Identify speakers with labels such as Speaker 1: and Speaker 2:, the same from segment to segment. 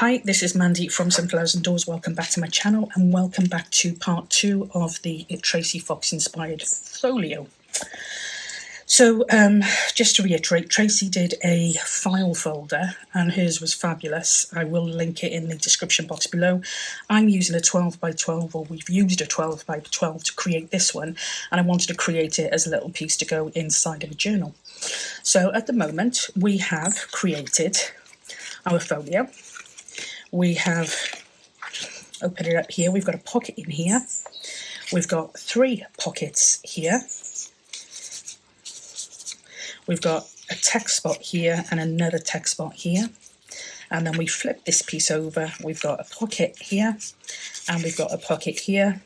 Speaker 1: Hi, this is Mandy from Sunflowers and Doors. Welcome back to my channel and welcome back to part 2 of the A Tracie Fox inspired folio. So just to reiterate, Tracie did a file folder and hers was fabulous. I will link it in the description box below. I'm using a 12 by 12, or we've used a 12 by 12 to create this one, and I wanted to create it as a little piece to go inside of a journal. So at the moment we have created our folio. We have opened it up here. We've got a pocket in here. We've got 3 pockets here. We've got a text spot here and another text spot here. And then we flip this piece over. We've got a pocket here and we've got a pocket here.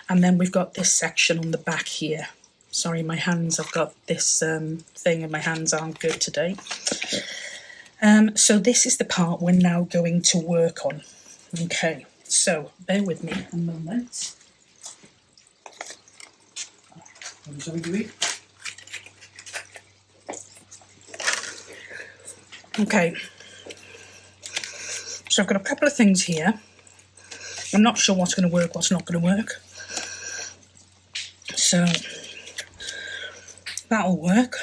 Speaker 1: And then we've got this section on the back here. Sorry, my hands, I've got this thing and my hands aren't good today. So this is the part we're now going to work on. Okay, so bear with me a moment. Okay, so I've got a couple of things here. I'm not sure what's going to work, what's not going to work. So that'll work.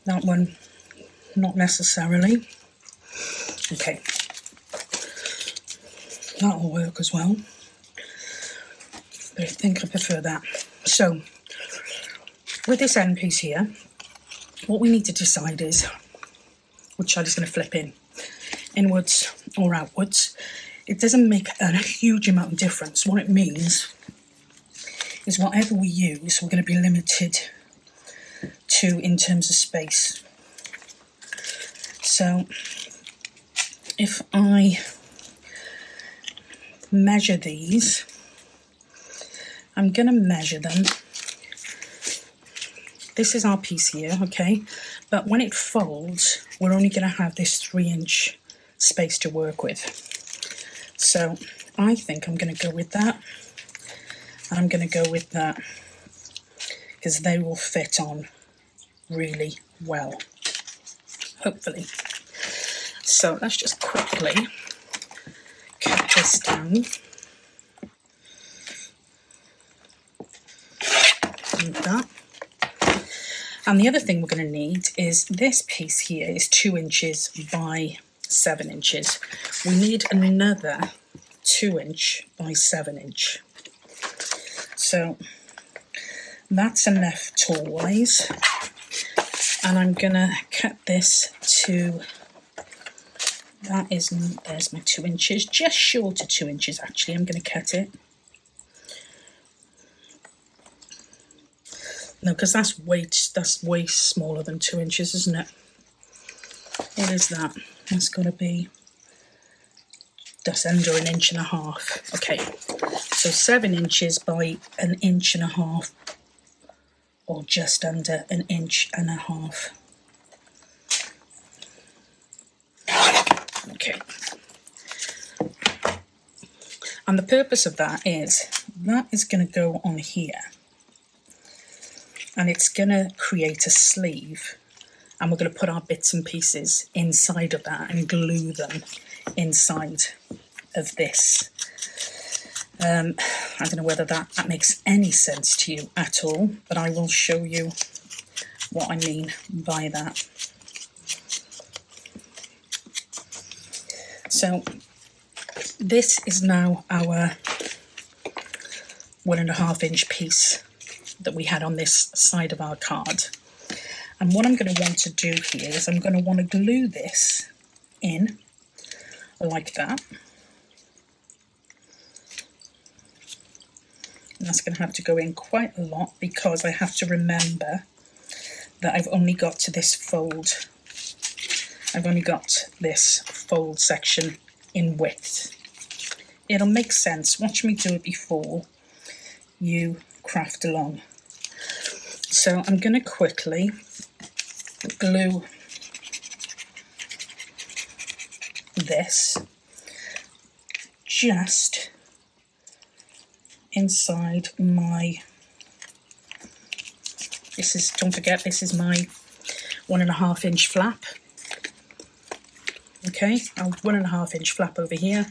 Speaker 1: That one, not necessarily. Okay, that'll work as well. But I think I prefer that. So, with this end piece here, what we need to decide is which side is going to flip in, inwards or outwards. It doesn't make a huge amount of difference. What it means is whatever we use, we're going to be limited to in terms of space. So if I measure these, I'm going to measure them. This is our piece here, okay, but when it folds we're only going to have this 3-inch space to work with. So I think I'm going to go with that, and I'm going to go with that because they will fit on really well, hopefully. So let's just quickly cut this down. Like that. And the other thing we're going to need is this piece here is 2 inches by 7 inches. We need another 2-inch by 7-inch. So that's enough tool-wise. And I'm going to cut this to, there's my 2 inches, just short of 2 inches actually. I'm going to cut it. No, because that's way smaller than 2 inches, isn't it? What is that? That's got to be just under 1.5 inches. Okay, so 7 inches by 1.5 inches, or just under 1.5 inches. Okay. And the purpose of that is going to go on here. And it's going to create a sleeve. And we're going to put our bits and pieces inside of that and glue them inside of this. I don't know whether that makes any sense to you at all, but I will show you what I mean by that. So this is now our 1.5 inch piece that we had on this side of our card. And what I'm going to want to do here is I'm going to want to glue this in like that. And that's going to have to go in quite a lot because I have to remember that I've only got to this fold. I've only got this fold section in width. It'll make sense. Watch me do it before you craft along. So I'm going to quickly glue this just inside my, don't forget this is my 1.5 inch flap. Okay, a 1.5 inch flap over here,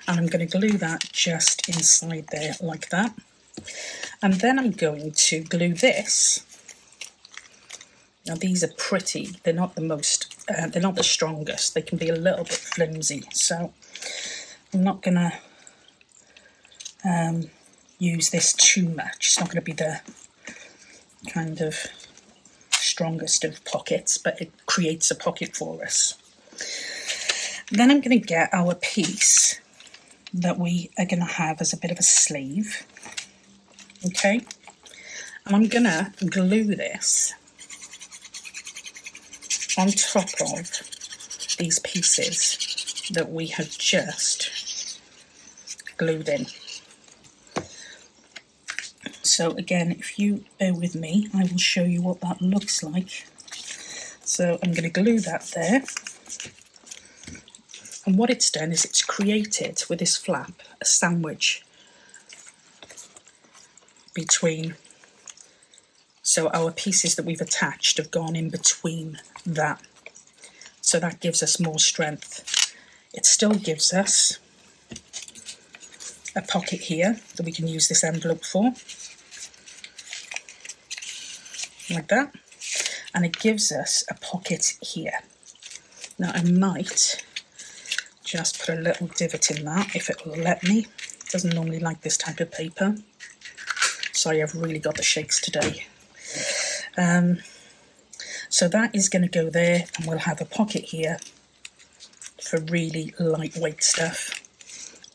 Speaker 1: and I'm going to glue that just inside there like that. And then I'm going to glue this. Now these are pretty, they're not the most, they're not the strongest, they can be a little bit flimsy, so I'm not going to use this too much. It's not going to be the kind of strongest of pockets, but it creates a pocket for us. Then I'm going to get our piece that we are going to have as a bit of a sleeve, okay, and I'm going to glue this on top of these pieces that we have just glued in. So again, if you bear with me, I will show you what that looks like. So I'm going to glue that there. And what it's done is it's created, with this flap, a sandwich between. So our pieces that we've attached have gone in between that. So that gives us more strength. It still gives us a pocket here that we can use this envelope for. Like that. And it gives us a pocket here. Now I might just put a little divot in that if it will let me. It doesn't normally like this type of paper. Sorry, I've really got the shakes today. So that is going to go there, and we'll have a pocket here for really lightweight stuff.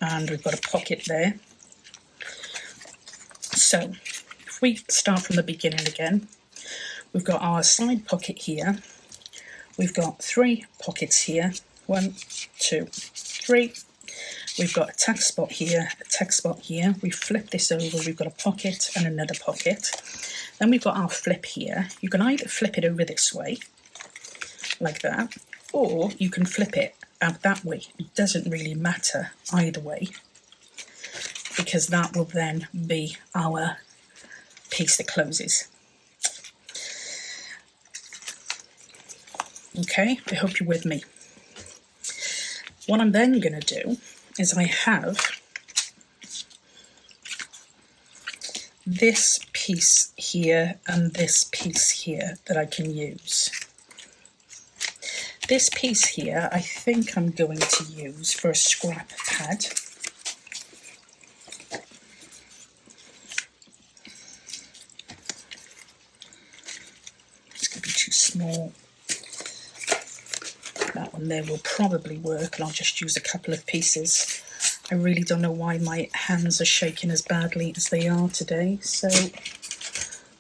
Speaker 1: And we've got a pocket there. So if we start from the beginning again, we've got our side pocket here. We've got 3 pockets here. 1, 2, 3. We've got a tack spot here, a tack spot here. We flip this over, we've got a pocket and another pocket. Then we've got our flip here. You can either flip it over this way, like that, or you can flip it out that way. It doesn't really matter either way, because that will then be our piece that closes. Okay, I hope you're with me. What I'm then going to do is I have this piece here and this piece here that I can use. This piece here I think I'm going to use for a scrap pad. It's going to be too small. That one there will probably work, and I'll just use a couple of pieces. I really don't know why my hands are shaking as badly as they are today, so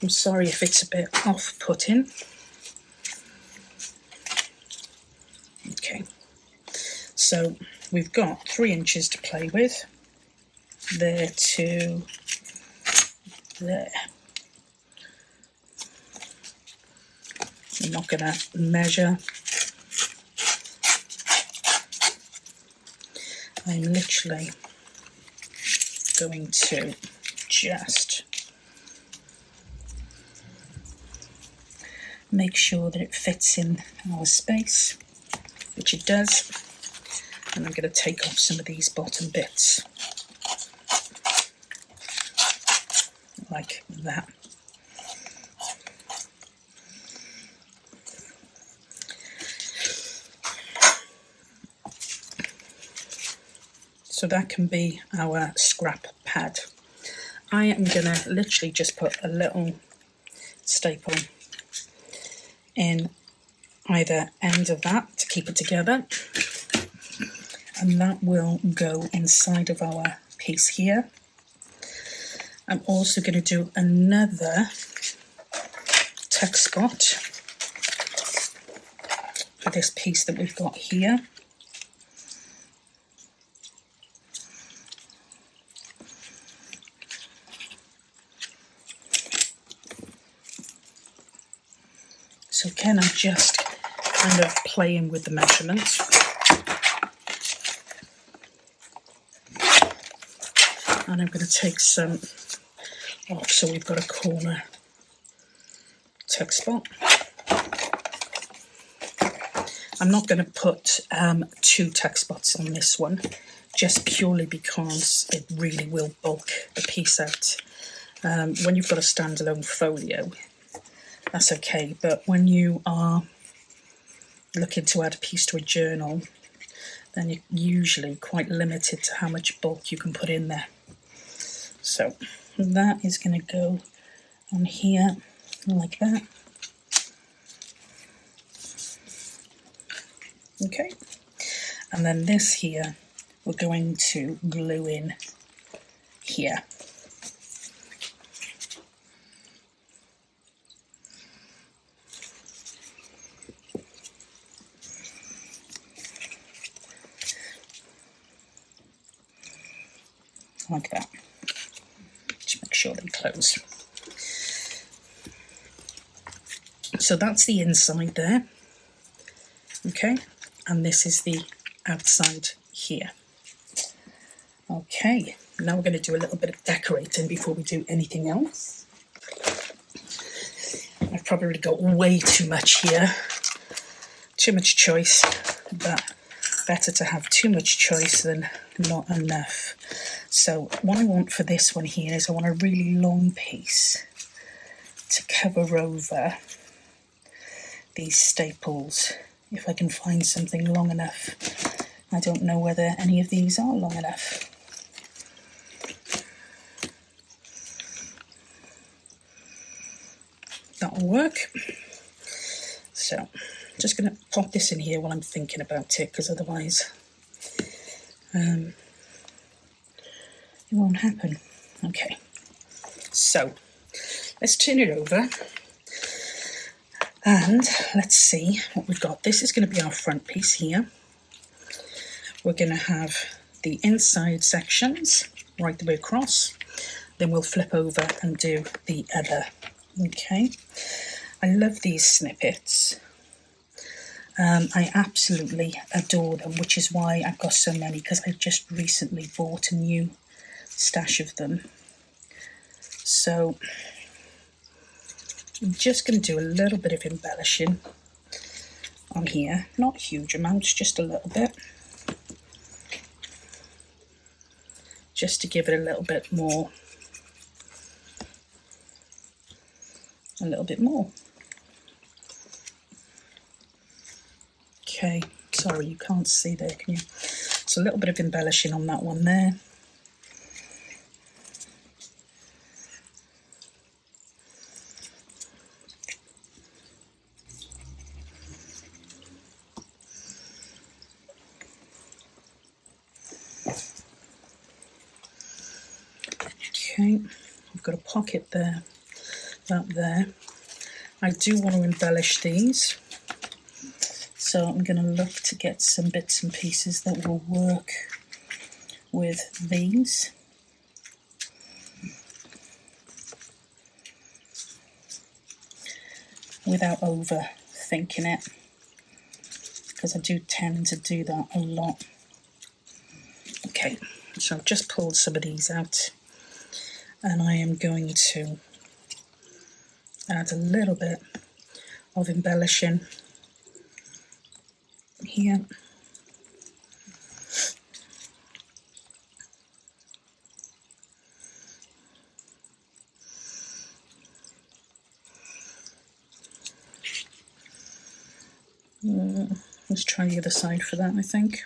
Speaker 1: I'm sorry if it's a bit off-putting. Okay, so we've got 3 inches to play with. There to there. I'm not going to measure. I'm literally going to just make sure that it fits in our space, which it does, and I'm going to take off some of these bottom bits, like that. So that can be our scrap pad. I am going to literally just put a little staple in either end of that to keep it together, and that will go inside of our piece here. I'm also going to do another tuck spot for this piece that we've got here. So again, I'm just kind of playing with the measurements. And I'm going to take some off, so we've got a corner tuck spot. I'm not going to put 2 tuck spots on this one, just purely because it really will bulk the piece out. When you've got a standalone folio, that's okay, but when you are looking to add a piece to a journal, then you're usually quite limited to how much bulk you can put in there. So that is going to go on here like that. Okay, and then this here we're going to glue in here. Like that. Just make sure they close. So that's the inside there. Okay, and this is the outside here. Okay, now we're going to do a little bit of decorating before we do anything else. I've probably got way too much here. Too much choice, but better to have too much choice than not enough. So what I want for this one here is I want a really long piece to cover over these staples, if I can find something long enough. I don't know whether any of these are long enough. That'll work. So I'm just going to pop this in here while I'm thinking about it, because otherwise it won't happen. Okay, so let's turn it over and let's see what we've got. This is going to be our front piece here. We're going to have the inside sections right the way across, then we'll flip over and do the other. Okay, I love these snippets. I absolutely adore them, which is why I've got so many, because I've just recently bought a new stash of them. So I'm just going to do a little bit of embellishing on here, not huge amounts, just a little bit, just to give it a little bit more, Okay, sorry you can't see there, can you? So a little bit of embellishing on that one there. Okay, I've got a pocket there, that there. I do want to embellish these, so I'm going to look to get some bits and pieces that will work with these. Without overthinking it, because I do tend to do that a lot. Okay, so I've just pulled some of these out, and I am going to add a little bit of embellishing here. Let's try the other side for that, I think.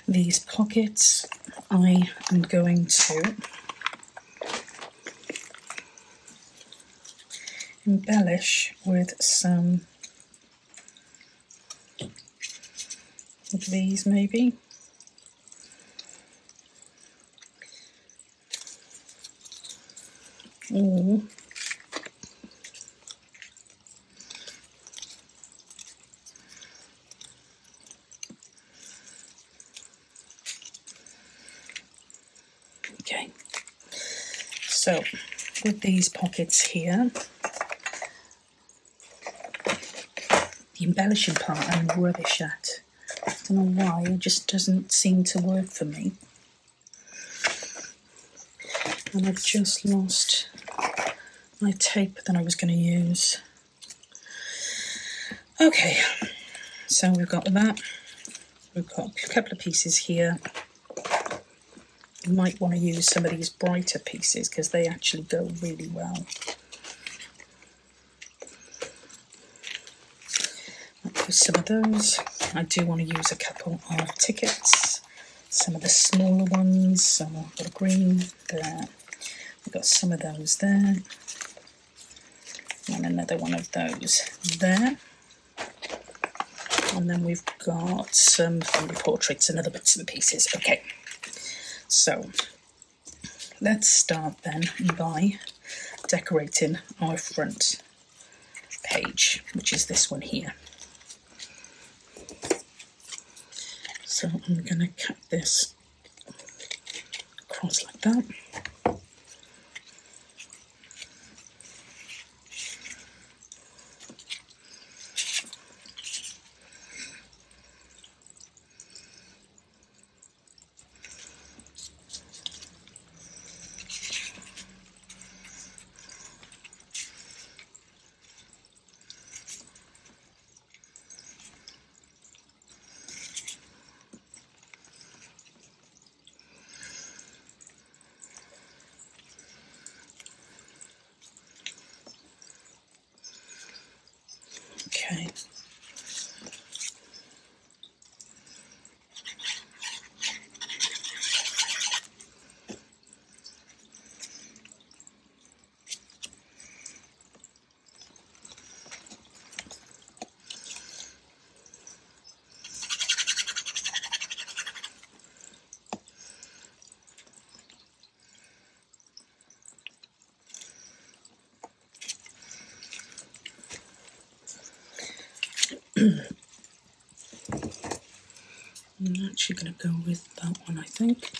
Speaker 1: These pockets I am going to embellish with some of these maybe. Or Okay, so with these pockets here, the embellishing part I'm rubbish at. I don't know why, it just doesn't seem to work for me. And I've just lost my tape that I was going to use. Okay, so we've got that. We've got a couple of pieces here. You might want to use some of these brighter pieces because they actually go really well. I'll use some of those. I do want to use a couple of tickets. Some of the smaller ones. Some I've got a green there. We've got some of those there. And another one of those there. And then we've got some family portraits and other bits and pieces. Okay, so let's start then by decorating our front page, which is this one here. So I'm going to cut this across like that. Okay. I'm actually going to go with that one, I think.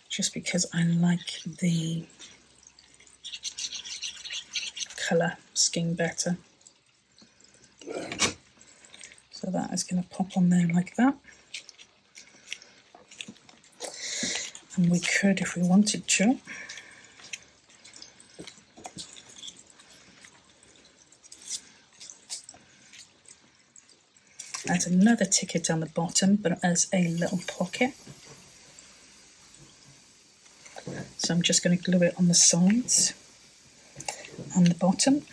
Speaker 1: Just because I like the colour scheme better. So that is going to pop on there like that. And we could, if we wanted to, add another ticket on the bottom, but as a little pocket. So I'm just going to glue it on the sides and the bottom.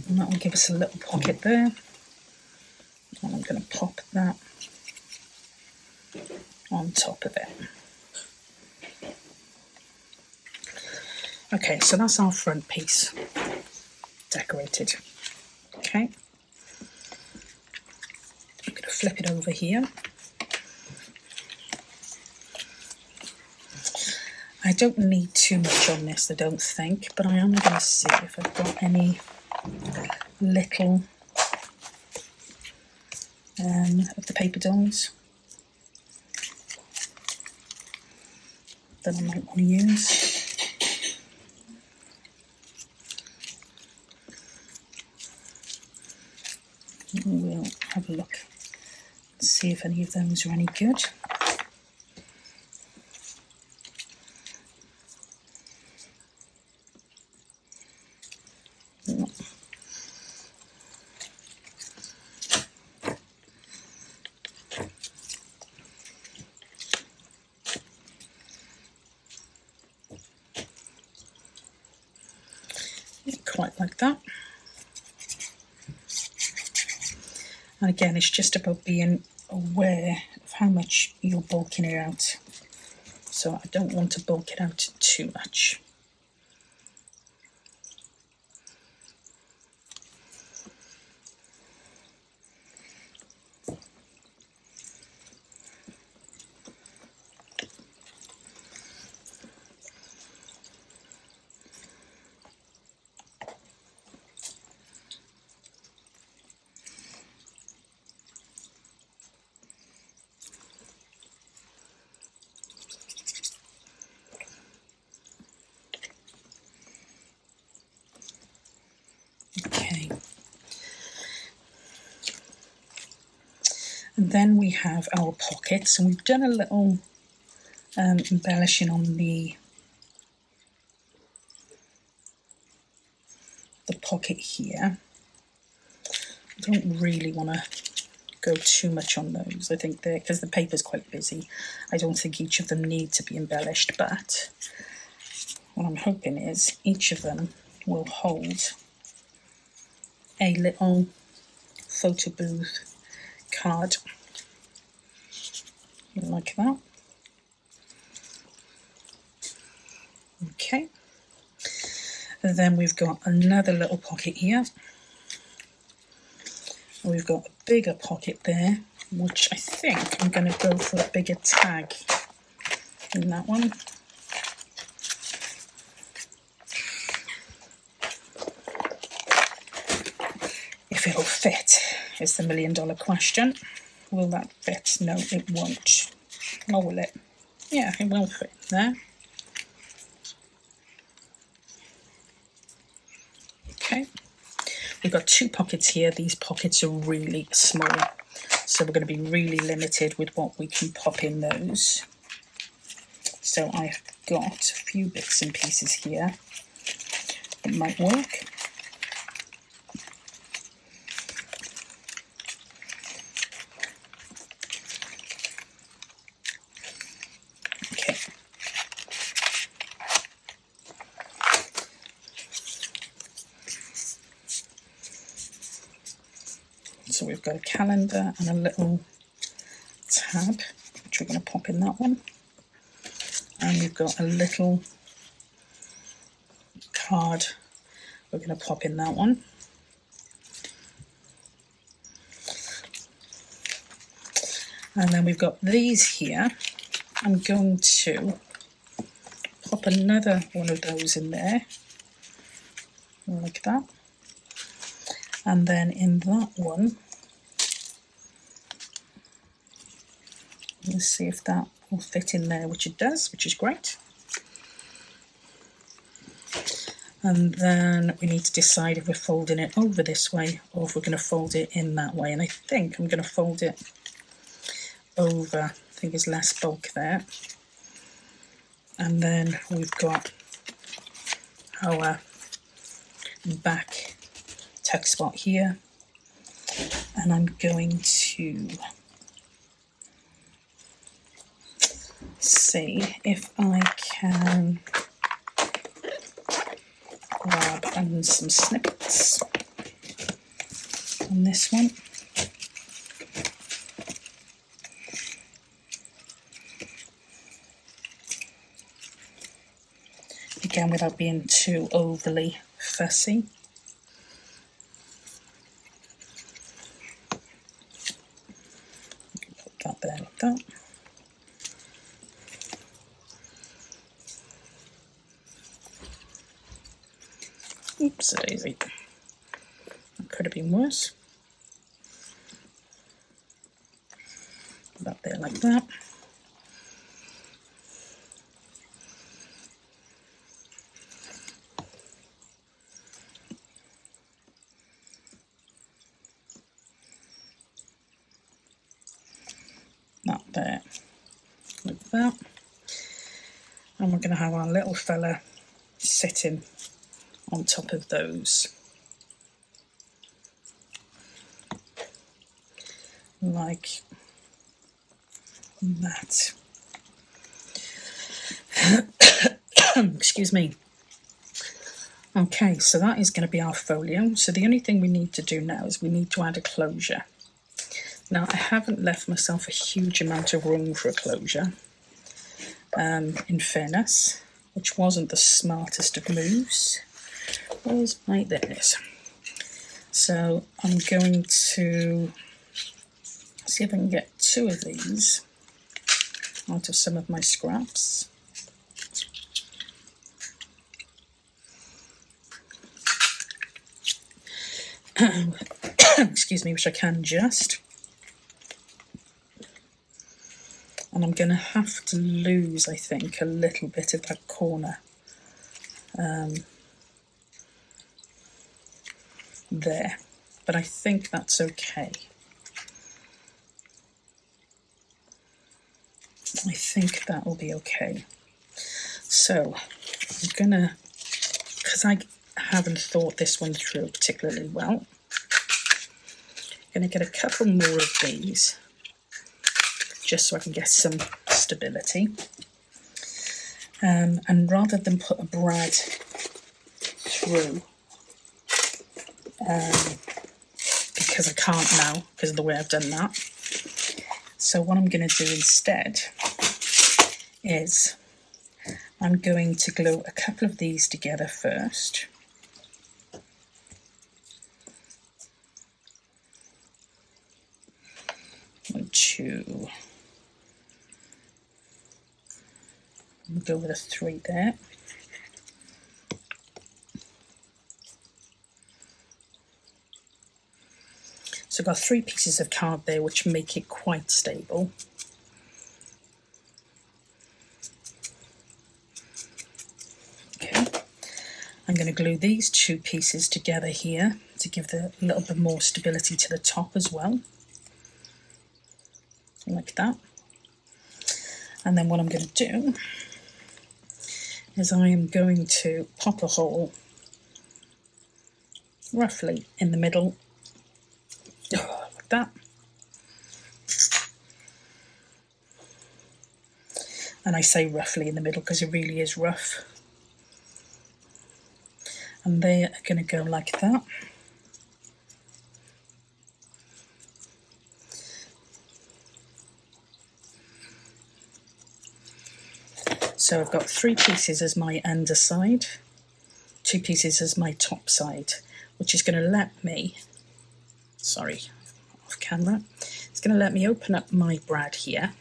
Speaker 1: And that will give us a little pocket there. And I'm going to pop that on top of it. Okay, so that's our front piece decorated. Okay. I'm going to flip it over here. I don't need too much on this, I don't think, but I am going to see if I've got any little of the paper dolls that I might want to use. We'll have a look and see if any of those are any good. Quite like that. And again, it's just about being aware of how much you're bulking it out. So I don't want to bulk it out too much. And then we have our pockets, and we've done a little embellishing on the pocket here. I don't really want to go too much on those. I think because the paper's quite busy, I don't think each of them need to be embellished, but what I'm hoping is each of them will hold a little photo booth card like that. Okay, and then we've got another little pocket here. We've got a bigger pocket there, which I think I'm going to go for a bigger tag in that one. If it'll fit is the million-dollar question. Will that fit? No, it won't. Or will it? Yeah, it will fit there. Okay. We've got two pockets here. These pockets are really small, so we're going to be really limited with what we can pop in those. So I've got a few bits and pieces here that might work. Okay. So we've got a calendar and a little tab, which we're going to pop in that one. And we've got a little card we're going to pop in that one. And then we've got these here. I'm going to pop another one of those in there, like that. And then in that one, let's see if that will fit in there, which it does, which is great. And then we need to decide if we're folding it over this way or if we're going to fold it in that way. And I think I'm going to fold it over. I think there's less bulk there. And then we've got our back tuck spot here. And I'm going to see if I can grab some snippets on this one. Again, without being too overly fussy. Put that there like that. Oops, daisy. That could have been worse. Put that there like that. That there, like that. And we're going to have our little fella sitting on top of those, like that. Excuse me. Okay, so that is going to be our folio. So the only thing we need to do now is we need to add a closure. Now, I haven't left myself a huge amount of room for a closure, in fairness, which wasn't the smartest of moves. Where's my, there it is. So I'm going to see if I can get two of these out of some of my scraps. Excuse me, which I can just. And I'm going to have to lose, I think, a little bit of that corner. There. But I think that's okay. I think that will be okay. So I'm gonna, because I haven't thought this one through particularly well, I'm gonna get a couple more of these just so I can get some stability. And rather than put a brad through, because I can't now because of the way I've done that, so what I'm going to do instead is I'm going to glue a couple of these together first. One, two. We'll go with a 3 there. So I've got 3 pieces of card there which make it quite stable. Okay, I'm going to glue these 2 pieces together here to give a little bit more stability to the top as well, like that. And then what I'm going to do is I am going to pop a hole roughly in the middle, like that. And I say roughly in the middle because it really is rough. And they are going to go like that. So I've got 3 pieces as my underside, 2 pieces as my top side, which is going to let me, sorry, off camera, it's going to let me open up my brad here.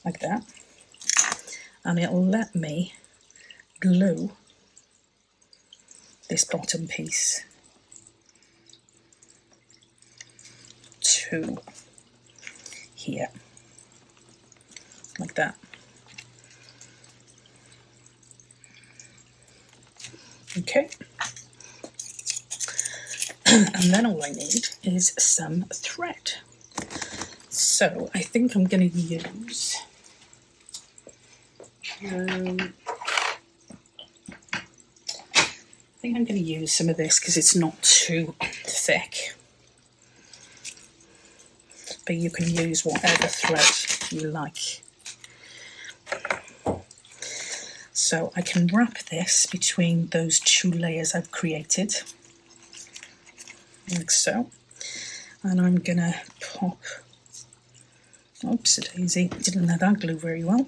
Speaker 1: Like that. And it'll let me glue this bottom piece to here, like that. Okay. And then all I need is some thread. So I think I'm going to use some of this because it's not too thick. But you can use whatever thread you like. So I can wrap this between those 2 layers I've created, like so. And I'm gonna pop, oops a daisy, didn't let that glue very well.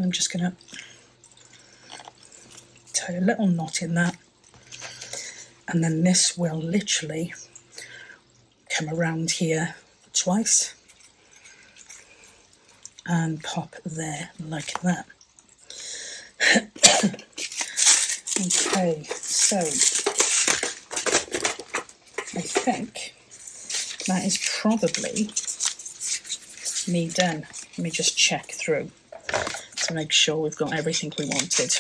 Speaker 1: I'm just going to tie a little knot in that, and then this will literally come around here twice and pop there like that. Okay, so I think that is probably me done. Let me just check through to make sure we've got everything we wanted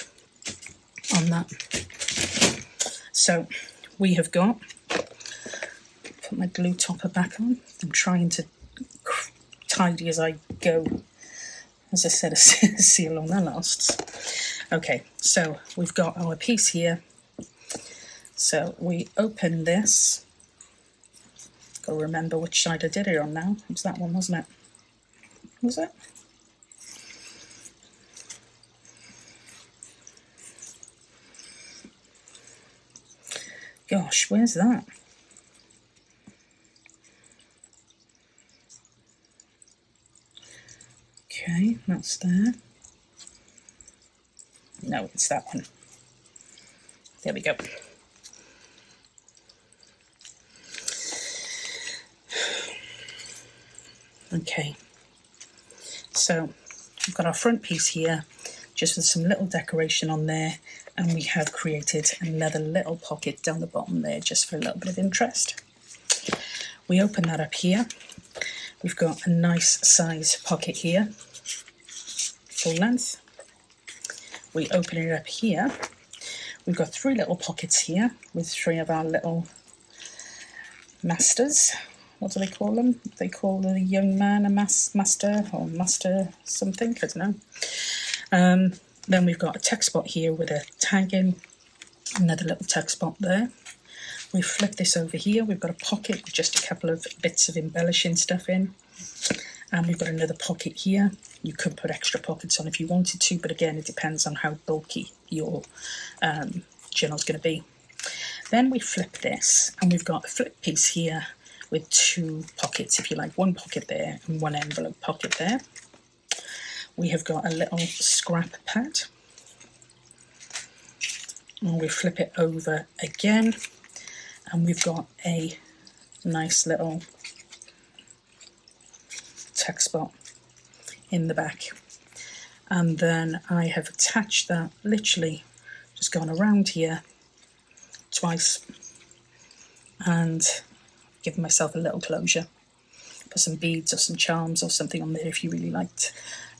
Speaker 1: on that. So we have got, put my glue topper back on. I'm trying to tidy as I go. As I said, see how long that lasts. Okay, so we've got our piece here. So we open this. Got to remember which side I did it on now. It was that one, wasn't it? Was it? Gosh, where's that? Okay, that's there. No, it's that one. There we go. Okay, so we've got our front piece here, just with some little decoration on there, and we have created another little pocket down the bottom there, just for a little bit of interest. We open that up here. We've got a nice size pocket here, full length. We open it up here. We've got 3 little pockets here with 3 of our little masters. What do they call them? They call the young man a master or master something, I don't know. Then we've got a tuck spot here with a tag in, another little tuck spot there. We flip this over here. We've got a pocket with just a couple of bits of embellishing stuff in. And we've got another pocket here. You could put extra pockets on if you wanted to, but again, it depends on how bulky your journal's going to be. Then we flip this, and we've got a flip piece here with 2 pockets, if you like, 1 pocket there and 1 envelope pocket there. We have got a little scrap pad, and we flip it over again, and we've got a nice little tuck spot in the back. And then I have attached that, literally just gone around here twice and given myself a little closure. Put some beads or some charms or something on there if you really liked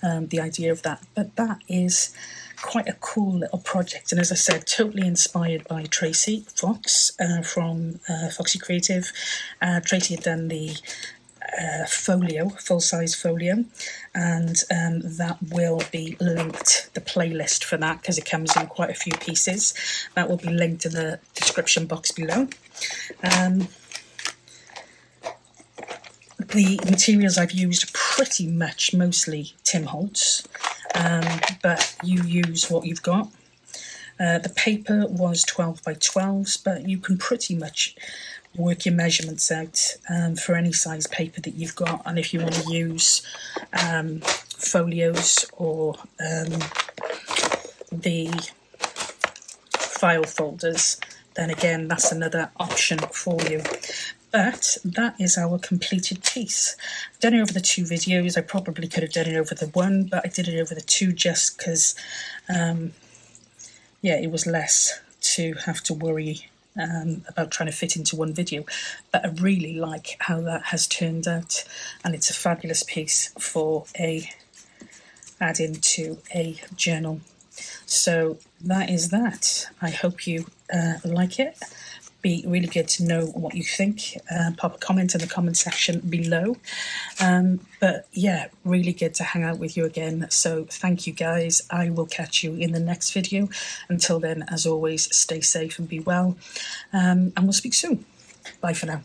Speaker 1: the idea of that. But that is quite a cool little project, and as I said, totally inspired by Tracie Fox from Foxy Creative. Tracie had done the folio, full-size folio, and that will be linked, the playlist for that, because it comes in quite a few pieces. That will be linked in the description box below. The materials I've used are pretty much mostly Tim Holtz, but you use what you've got. The paper was 12 by 12s, but you can pretty much work your measurements out for any size paper that you've got. And if you want to use folios or the file folders, then again, that's another option for you. But that is our completed piece. I've done it over the 2 videos. I probably could have done it over the 1, but I did it over the 2 just because, yeah, it was less to have to worry about trying to fit into 1 video. But I really like how that has turned out, and it's a fabulous piece for a add into a journal. So that is that. I hope you like it. Be really good to know what you think. Pop a comment in the comment section below. But yeah, really good to hang out with you again. So thank you guys. I will catch you in the next video. Until then, as always, stay safe and be well. And we'll speak soon. Bye for now.